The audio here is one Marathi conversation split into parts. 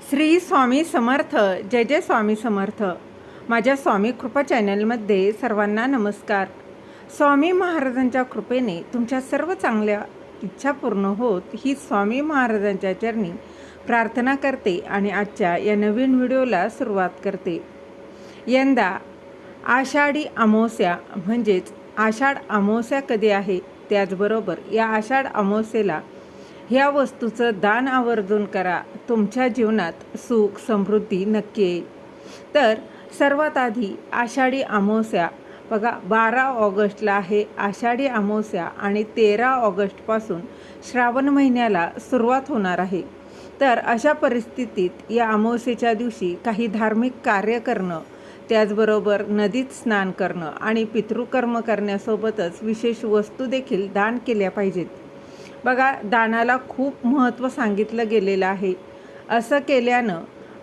श्री स्वामी समर्थ. जय जय स्वामी समर्थ. माझ्या स्वामी कृपा चॅनलमध्ये सर्वांना नमस्कार. स्वामी महाराजांच्या कृपेने तुमच्या सर्व चांगल्या इच्छा पूर्ण होत ही स्वामी महाराजांच्या चरणी प्रार्थना करते आणि आजच्या या नवीन व्हिडिओला सुरुवात करते. यंदा आषाढी अमावस्या म्हणजेच आषाढ अमावस्या कधी आहे, त्याचबरोबर या आषाढ अमावस्येला ह्या वस्तूचं दान आवर्जून करा. तुमच्या जीवनात सुख समृद्धी नक्की येईल. तर सर्वात आधी आषाढी अमावस्या बघा 12 ऑगस्टला आहे आषाढी अमावस्या आणि 13 ऑगस्टपासून श्रावण महिन्याला सुरुवात होणार आहे. तर अशा परिस्थितीत या अमावस्येच्या दिवशी काही धार्मिक कार्य करणं, त्याचबरोबर नदीत स्नान करणं आणि पितृकर्म करण्यासोबतच विशेष वस्तू देखील दान केल्या पाहिजेत. बघा, दानाला खूप महत्त्व सांगितलं गेलेलं आहे. असं केल्यानं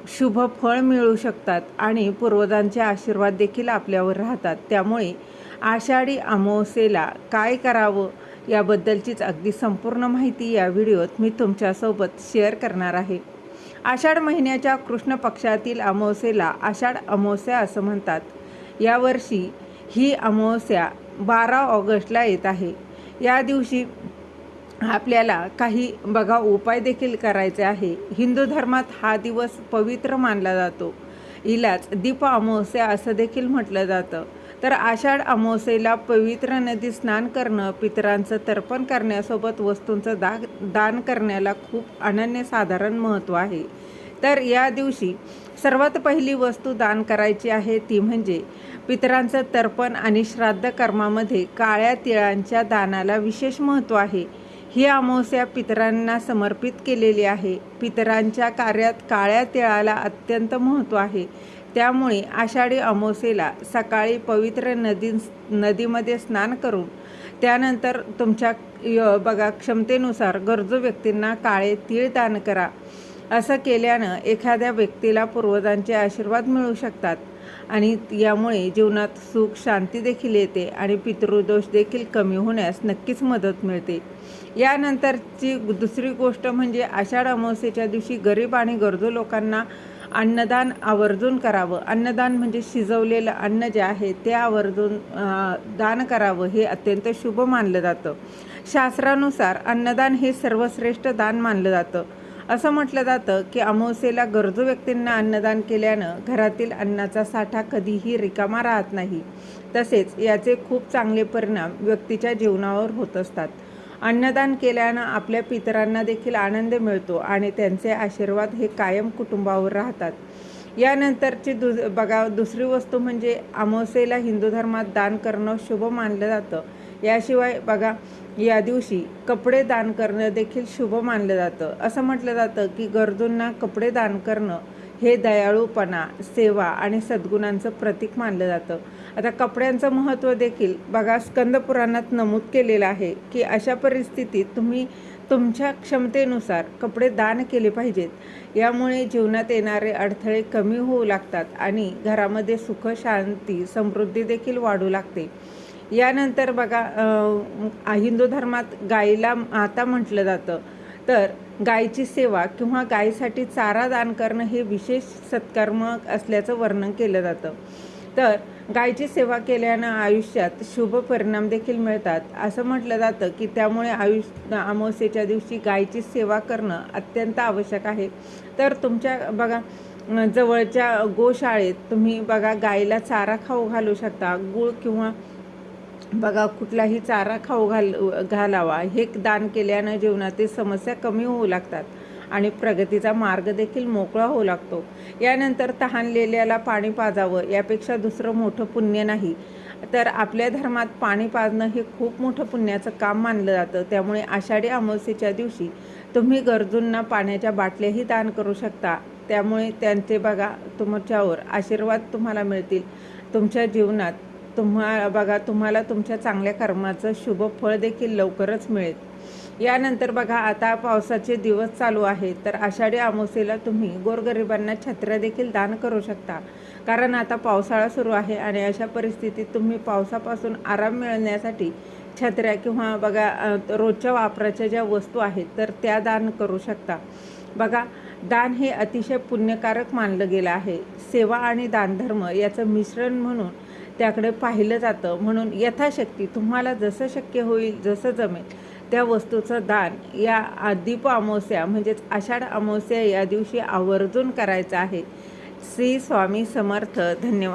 शुभ फळ मिळू शकतात आणि पूर्वजांचे आशीर्वाद देखील आपल्यावर राहतात. त्यामुळे आषाढी अमावस्येला काय करावं याबद्दलचीच अगदी संपूर्ण माहिती या व्हिडिओत मी तुमच्यासोबत शेअर करणार आहे. आषाढ महिन्याच्या कृष्ण पक्षातील अमावस्येला आषाढ अमावस्या असं म्हणतात. यावर्षी ही अमावस्या 12 ऑगस्टला येत आहे. या दिवशी आपल्याला काही बघा उपाय देखील करायचे आहे. हिंदू धर्मात हा दिवस पवित्र मानला जातो. हिलाच दीप अमावस्या असं देखील म्हटलं जातं. तर आषाढ अमावस्येला पवित्र नदी स्नान करणं, पितरांचं तर्पण करण्यासोबत वस्तूंचं दान करण्याला खूप अनन्यसाधारण महत्त्व आहे. तर या दिवशी सर्वात पहिली वस्तू दान करायची आहे ती म्हणजे पितरांचं तर्पण आणि श्राद्ध कर्मामध्ये काळ्या तिळांच्या दानाला विशेष महत्त्व आहे. ही अमावस्या पितरांना समर्पित केलेली आहे. पितरांच्या कार्यात काळ्या तिळाला अत्यंत महत्त्व आहे. त्यामुळे आषाढी अमावस्येला सकाळी पवित्र नदीमध्ये स्नान करून त्यानंतर तुमच्या बघा क्षमतेनुसार गरजू व्यक्तींना काळे तीळ दान करा. असं केल्यानं एखाद्या व्यक्तीला पूर्वजांचे आशीर्वाद मिळू शकतात आणि यामुळे जीवनात सुख शांती देखील येते आणि पितृदोष देखील कमी होण्यास नक्कीच मदत मिळते. यानंतरची दुसरी गोष्ट म्हणजे आषाढ अमावस्येच्या दिवशी गरीब आणि गरजू लोकांना अन्नदान आवर्जून करावं. अन्नदान म्हणजे शिजवलेलं अन्न जे आहे ते आवर्जून दान करावं. हे अत्यंत शुभ मानलं जातं. शास्त्रानुसार अन्नदान हे सर्वश्रेष्ठ दान मानलं जातं. असं म्हटलं जातं की अमावस्येला गरजू व्यक्तींना अन्नदान केल्यानं घरातील अन्नाचा साठा कधीही रिकामा राहत नाही. तसेच याचे खूप चांगले परिणाम व्यक्तीच्या जीवनावर होत असतात. अन्नदान केल्यानं आपल्या पितरांना देखील आनंद मिळतो आणि त्यांचे आशीर्वाद हे कायम कुटुंबावर राहतात. यानंतरची बघा दुसरी वस्तू म्हणजे अमावस्येला हिंदू धर्मात दान करणं शुभ मानलं जातं. याशिवाय बघा या दिवशी कपडे दान करणं देखील शुभ मानलं जातं. असं म्हटलं जातं की गरजूंना कपडे दान करणं हे दयाळूपणा, सेवा आणि सद्गुणांचं प्रतीक मानलं जातं. आता कपड्यांचं महत्त्व देखील बघा स्कंद पुराणात नमूद केलेलं आहे की अशा परिस्थितीत तुम्ही तुमच्या क्षमतेनुसार कपडे दान केले पाहिजेत. यामुळे जीवनात येणारे अडथळे कमी होऊ लागतात आणि घरामध्ये सुख शांती समृद्धी देखील वाढू लागते. यानंतर बघा हिंदू धर्मात गायीला माता म्हटलं जातं. तर गायीची सेवा किंवा गायीसाठी चारा दान करणं हे विशेष सत्कर्म असल्याचं वर्णन केलं जातं. तर गायीची सेवा केल्यानं आयुष्यात शुभ परिणाम देखील मिळतात. असं म्हटलं जातं की त्यामुळे अमावस्येच्या दिवशी गायीची सेवा करणं अत्यंत आवश्यक आहे. तर तुमच्या बघा जवळच्या गोशाळेत तुम्ही बघा गायीला चारा खाऊ घालू शकता. गूळ किंवा बघा कुठलाही चारा खाऊ घालावा. हे दान केल्यानं जीवनातील समस्या कमी होऊ लागतात आणि प्रगतीचा मार्ग देखील मोकळा होऊ लागतो. यानंतर तहानलेल्याला पाणी पाजावं यापेक्षा दुसरं मोठं पुण्य नाही. तर आपल्या धर्मात पाणी पाजणं हे खूप मोठं पुण्याचं काम मानलं जातं. त्यामुळे आषाढी अमावस्येच्या दिवशी तुम्ही गरजूंना पाण्याच्या बाटल्याही दान करू शकता. त्यामुळे त्यांचे बघा तुमच्यावर आशीर्वाद तुम्हाला मिळतील. तुमच्या जीवनात तुम्हाला तुमच्या चांगल्या कर्माचं शुभ फळ देखील लवकरच मिळेल. यानंतर बघा आता पावसाचे दिवस चालू आहेत. तर आषाढी अमावस्येला तुम्ही गोरगरिबांना छत्र्या देखील दान करू शकता. कारण आता पावसाळा सुरू आहे आणि अशा परिस्थितीत तुम्ही पावसापासून आराम मिळण्यासाठी छत्र्या किंवा बघा रोजच्या वापराच्या ज्या वस्तू आहेत तर त्या दान करू शकता. बघा दान हे अतिशय पुण्यकारक मानलं गेलं आहे. सेवा आणि दानधर्म याचं मिश्रण म्हणून त्याकडे पाहिलं जातं. म्हणून यथाशक्ती तुम्हाला जसं शक्य होईल, जसं जमेल त्या वस्तूचं दान या दीप अमावस्या म्हणजेच आषाढ अमावस्या या दिवशी आवर्जून करायचं आहे. श्री स्वामी समर्थ. धन्यवाद.